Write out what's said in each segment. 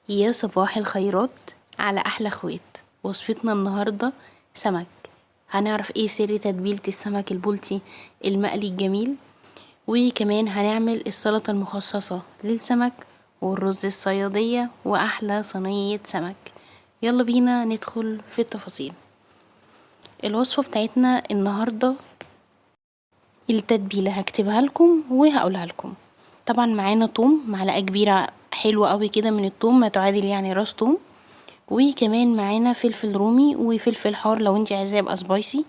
يا صباح الخيرات على احلى اخوات. وصفتنا النهارده سمك. هنعرف ايه سر تتبيله السمك البلطي المقلي الجميل، وكمان هنعمل السلطه المخصصه للسمك والرز الصياديه واحلى صينيه سمك. يلا بينا ندخل في التفاصيل. الوصفه بتاعتنا النهارده التتبيله هكتبها لكم وهقولها لكم. طبعا معانا توم معلقه كبيره حلوه قوي كده من التوم، ما تعادل يعني راس توم، وكمان معانا فلفل رومي وفلفل حار لو انت عايزاه يبقى سبايسي،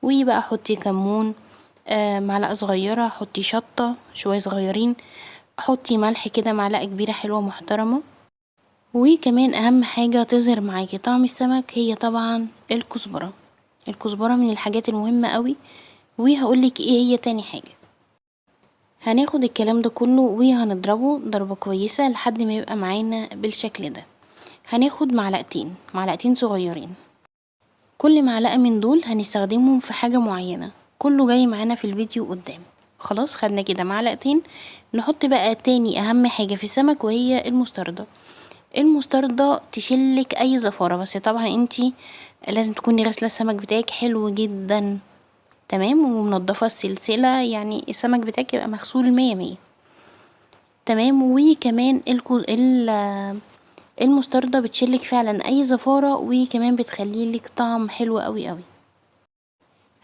وبقى حطي كمون معلقه صغيره، حطي شطه شويه صغيرين، حطي ملح كده معلقه كبيره حلوه محترمه. وكمان اهم حاجه تظهر معاكي طعم السمك هي طبعا الكزبره. الكزبره من الحاجات المهمه قوي. وهقولك ايه هي تاني حاجه. هناخد الكلام ده كله وهنضربه ضربه كويسه لحد ما يبقى معانا بالشكل ده. هناخد معلقتين صغيرين، كل معلقة من دول هنستخدمهم في حاجة معينة، كله جاي معانا في الفيديو قدام. خلاص خدنا كده معلقتين. نحط بقى تاني اهم حاجة في السمك وهي المستردة. المستردة تشلك اي زفارة، بس طبعا انتي لازم تكوني غاسلة السمك بتاعك حلو جدا تمام، ومنضفة السلسلة، يعني السمك بتاعك يبقى مغسول 100 تمام. وكمان المستردة بتشلك فعلا اي زفارة، وكمان بتخليلك طعم حلو قوي قوي.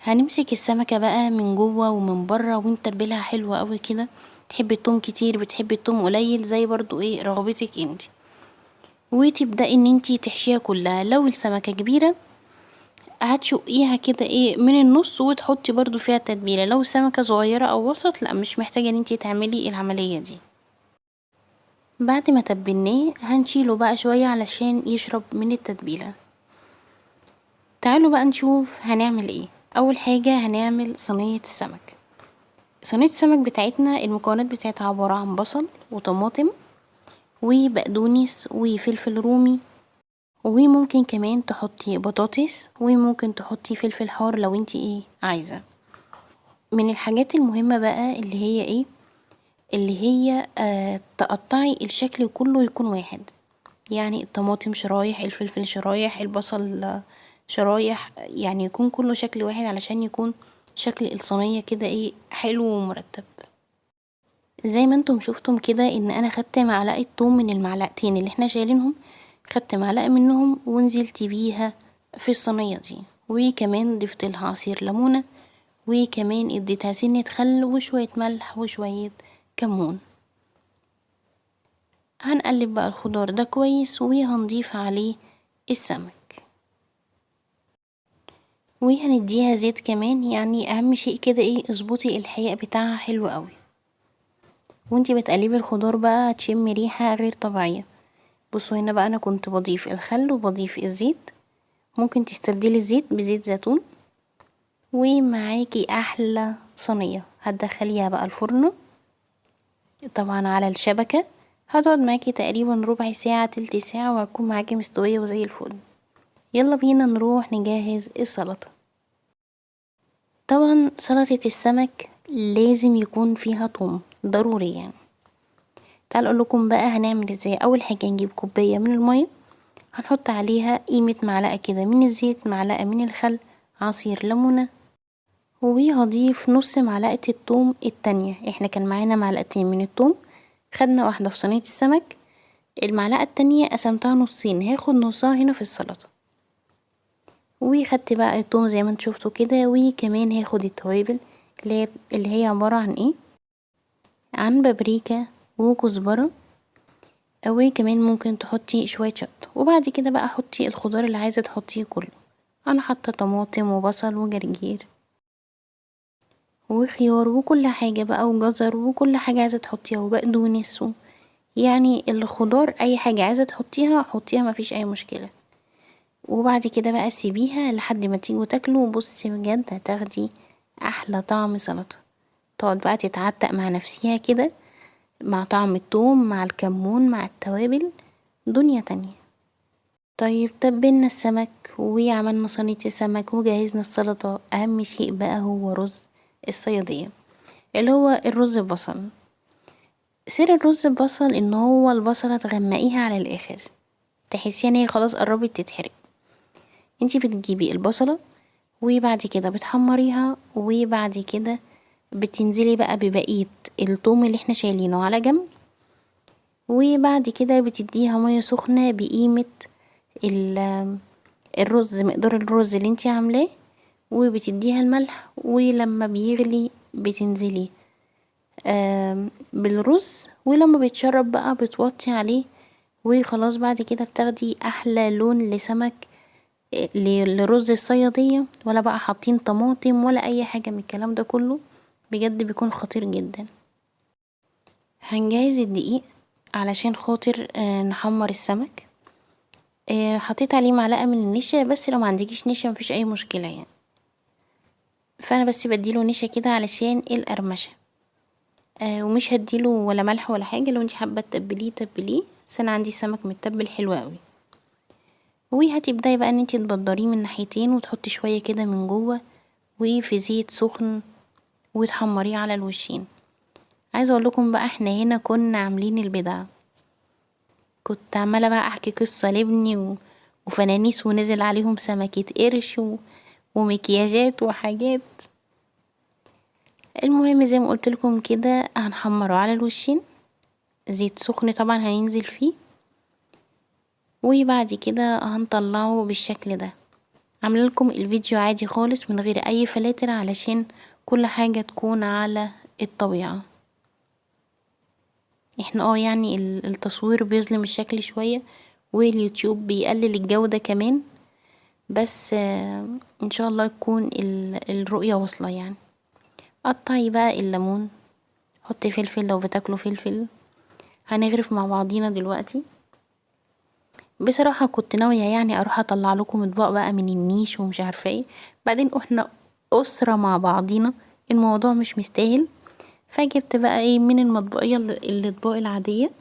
هنمسك السمكة بقى من جوه ومن بره ونتبلها حلوة قوي كده. تحبي التوم كتير بتحبي التوم قليل زي برضو ايه رغبتك انتي. وتبدأي ان انتي تحشيها كلها. لو السمكة كبيرة هتشقيها كده ايه من النص وتحطي برضو فيها تتبيلة. لو السمكة صغيرة او وسط لا مش محتاجة ان انتي تعملي العملية دي. بعد ما تبلناه هنشيله بقى شوية علشان يشرب من التتبيلة. تعالوا بقى نشوف هنعمل ايه. اول حاجة هنعمل صينية السمك. صينية السمك بتاعتنا المكونات بتاعتها عبارة عن بصل وطماطم وبقدونس وفلفل رومي، وممكن كمان تحطي بطاطس، وممكن تحطي فلفل حار لو انتي ايه عايزة. من الحاجات المهمة بقى اللي هي ايه، اللي هي تقطعي الشكل كله يكون واحد، يعني الطماطم شرايح، الفلفل شرايح، البصل شرايح، يعني يكون كله شكل واحد علشان يكون شكل الصينية كده ايه حلو ومرتب. زي ما انتم شفتم كده ان انا خدت معلقة توم من المعلقتين اللي احنا شايلينهم، خدت معلقة منهم ونزلت بيها في الصينية دي، وكمان ضفت لها عصير ليمونة، وكمان اديتها سنة خل وشوية ملح وشوية كمون. هنقلب بقى الخضار ده كويس وهنضيف عليه السمك، وهنديها زيت كمان. يعني اهم شيء كده ايه اظبطي الحياء بتاعها حلو قوي. وانتي بتقلبي الخضار بقى هتشمي ريحة غير طبيعية. بصوا هنا بقى انا كنت بضيف الخل وبضيف الزيت، ممكن تستبدلي الزيت بزيت زيتون، ومعاكي احلى صينية. هتدخليها بقى الفرن طبعا على الشبكة، هتقعد معاكي تقريبا ربع ساعة تلت ساعة وهتكون معاكي مستوية وزي الفل. يلا بينا نروح نجهز السلطة. طبعا سلطة السمك لازم يكون فيها توم ضروري يعني. تعال اقول لكم بقى هنعمل ازاي. اول حاجة نجيب كوباية من المية، هنحط عليها قيمة معلقة كده من الزيت، معلقة من الخل، عصير ليمونة، وهضيف نص معلقة الثوم التانية. احنا كان معانا معلقتين من الثوم، خدنا واحدة في صينية السمك، المعلقة التانية قسمتها نصين، هاخد نصها هنا في السلطة. وخدت بقى الثوم زي ما انتوا شفتوا كده، وكمان هاخد التوابل اللي هي عبارة عن ايه، عن بابريكا وكزبرة، او كمان ممكن تحطي شوية شطة. وبعد كده بقى حطي الخضار اللي عايزة تحطيه كله. انا حاطه طماطم وبصل وجرجير وخيار وكل حاجه بقى وجزر وكل حاجه عايزه تحطيها وبقدونس يعني الخضار اي حاجه عايزه تحطيها حطيها مفيش اي مشكله. وبعد كده بقى سيبيها لحد ما تيجوا تاكلوا. بصي بجد هتاخدي احلى طعم سلطه، تقعد بقى تتعتق مع نفسيها كده مع طعم الثوم مع الكمون مع التوابل، دنيا تانية. طيب تبلنا السمك وعملنا صينية السمك وجهزنا السلطة. اهم شيء بقى هو رز الصيادية اللي هو الرز ببصل. سر الرز ببصل ان هو البصلة تغمقيها على الاخر، تحسيها ان هي خلاص قربت تتحرق. انتي بتجيبي البصلة وبعد كده بتحمريها، وبعد كده بتنزلي بقى ببقية الثوم اللي احنا شايلينه على جنب، وبعد كده بتديها مية سخنة بقيمة الرز، مقدار الرز اللي انتي عاملاه، وبتديها الملح، ولما بيغلي بتنزلي بالرز، ولما بيتشرب بقى بتوطي عليه، وخلاص بعد كده بتاخدي احلى لون لسمك لرز الصيادية، ولا بقى حاطين طماطم ولا اي حاجة من الكلام ده كله، بجد بيكون خطير جدا. هنجهز الدقيق علشان خاطر نحمر السمك. حطيت عليه معلقة من النشا، بس لو ما عندكيش نشا مفيش اي مشكلة يعني، فانا بس بديله نشا كده علشان القرمشة. ومش هديله ولا ملح ولا حاجة، لو انتي حابة تتبليه تبليه، بس انا عندي سمك متبل حلو قوي. وهتبداي بقى ان انتي تبدريه من ناحيتين، وتحطي شوية كده من جوه وفي زيت سخن، وتحمريه على الوشين. عايزه اقول لكم بقى احنا هنا كنا عاملين البدع، كنت عماله بقى احكي قصه لابني وفنانيس ونزل عليهم سمكه قرش ومكياجات وحاجات. المهم زي ما قلت لكم كده هنحمره على الوشين، زيت سخن طبعا هينزل فيه، وبعد كده هنطلعه بالشكل ده. عامله لكم الفيديو عادي خالص من غير اي فلاتر، علشان كل حاجه تكون على الطبيعه. احنا يعني التصوير بيظلم الشكل شوية، واليوتيوب بيقلل الجودة كمان، بس ان شاء الله يكون الرؤية واصلة يعني. قطعي بقى الليمون، حطي فلفل لو بتاكلوا فلفل. هنغرف مع بعضينا دلوقتي. بصراحة كنت ناوية يعني اروح اطلع لكم اطباق بقى من النيش ومش عارفة ايه، بعدين احنا اسرة مع بعضينا، الموضوع مش مستاهل، فجبت بقى ايه من المطبقية الاطباق العادية.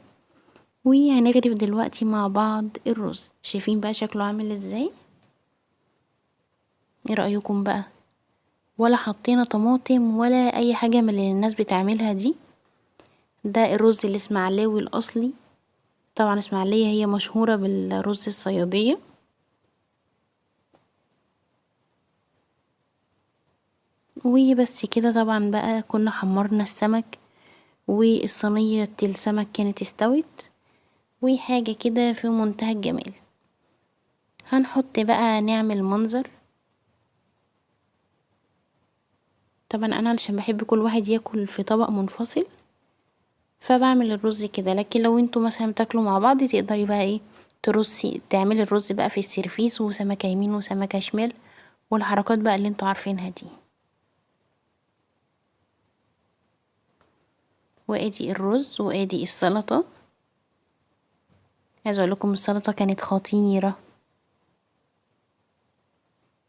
وهنغرف دلوقتي مع بعض الرز، شايفين بقى شكله عامل ازاي؟ ايه رأيكم بقى؟ ولا حطينا طماطم ولا اي حاجة من اللي الناس بتعملها دي. ده الرز الاسماعيلاوي الاصلي، طبعا اسماعيلية هي مشهورة بالرز الصيادية. وبس كده طبعا بقى كنا حمرنا السمك، والصينية السمك كانت استوت، وحاجة كده في منتهى الجمال. هنحط بقى نعمل منظر. طبعا انا علشان بحب كل واحد ياكل في طبق منفصل، فبعمل الرز كده، لكن لو انتوا مثلا بتاكلوا مع بعض تقدري بقى ايه ترصي، تعملي الرز بقى في السيرفيس، وسمكة يمين وسمكة شمال، والحركات بقى اللي انتوا عارفينها دي. وادي الرز وادي السلطة. عايزه اقول لكم السلطة كانت خطيرة،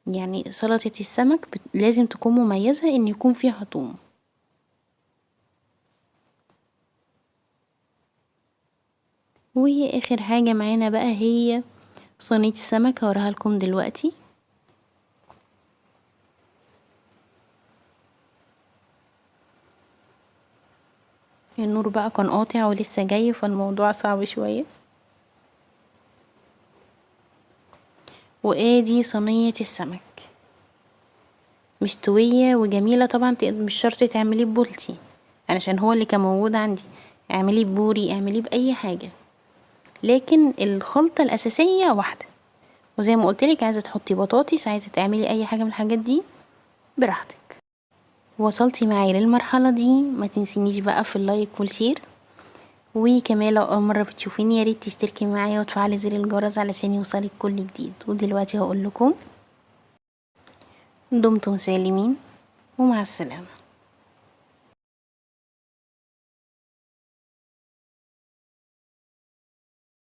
يعني سلطة السمك لازم تكون مميزة ان يكون فيها ثوم. واخر حاجة معانا بقى هي صينية السمك، هوريها لكم دلوقتي. النور بقى كان قاطع ولسه جاي، فالموضوع صعب شوية. وادي صينية السمك مستوية وجميلة. طبعا مش شرط تعمليه ببولتي علشان هو اللي كان موجود عندي، اعمليه ببوري، اعمليه بأي حاجة، لكن الخلطة الأساسية واحدة. وزي ما قلتلك، عايزة تحطي بطاطس، عايزة تعملي أي حاجة من الحاجات دي براحتك. وصلتي معايا للمرحلة دي، ما تنسينيش بقى في اللايك والشير، وكمان لو أول مرة بتشوفيني ياريت تشتركي معايا وتفعلي زر الجرس علشان يوصلك كل جديد. ودلوقتي هقول لكم دمتم سالمين ومع السلامة.